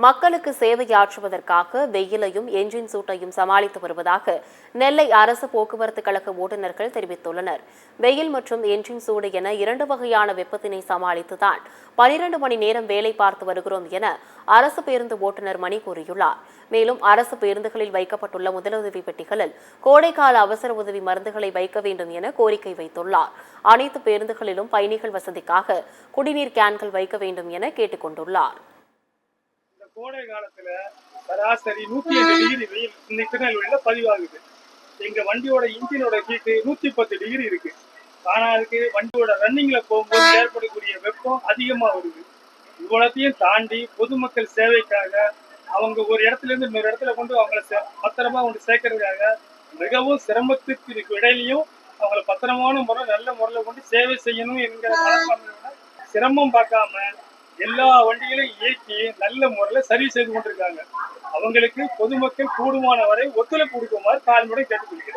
மக்களுக்கு சேவையாற்றுவதற்காக வெயிலையும் என்ஜின் சூட்டையும் சமாளித்து வருவதாக நெல்லை அரசு போக்குவரத்து கழக ஓட்டுநர்கள் தெரிவித்துள்ளனர். வெயில் மற்றும் என்ஜின் சூடு என இரண்டு வகையான வெப்பத்தினை சமாளித்துதான் 12 மணி நேரம் வேலை பார்த்து வருகிறோம் என அரசு பேருந்து ஓட்டுநர் மணி கூறியுள்ளார். மேலும் அரசு பேருந்துகளில் வைக்கப்பட்டுள்ள முதலுதவி பெட்டிகளில் கோடைக்கால அவசர உதவி மருந்துகளை வைக்க வேண்டும் என கோரிக்கை வைத்துள்ளார். அனைத்து பேருந்துகளிலும் பயணிகள் வசதிக்காக குடிநீர் கேன்கள் வைக்க வேண்டும் என கேட்டுக் கொண்டுள்ளார். கோடை காலத்துல சராசரி 105 டிகிரி வெயில் இன்னைக்கு திருநெல்வேலியில பதிவாகுது. எங்க வண்டியோட இன்ஜினோட ஹீட்டு 110 டிகிரி இருக்கு. ஆனா அதுக்கு வண்டியோட ரன்னிங்ல போகும்போது ஏற்படக்கூடிய வெப்பம் அதிகமா வருது. இவ்வளத்தையும் தாண்டி பொதுமக்கள் சேவைக்காக அவங்க ஒரு இடத்துல இருந்து இன்னொரு இடத்துல கொண்டு அவங்கள பத்திரமா கொண்டு சேர்க்கறதுக்காக மிகவும் சிரமத்துக்கு இடையிலையும் அவங்கள பத்திரமான முறை நல்ல முறையில் கொண்டு சேவை செய்யணும் என்கிற மனப்பான்மையோட சிரமம் பார்க்காம எல்லா வண்டிகளையும் இயக்கி நல்ல முறையில் சரி செய்து கொண்டிருக்காங்க. அவங்களுக்கு பொதுமக்கள் கூடுமான வரை ஒத்துழைப்பு கொடுக்குமாறு தாழ்மையுடன் கேட்டுக்கொள்கிறேன்.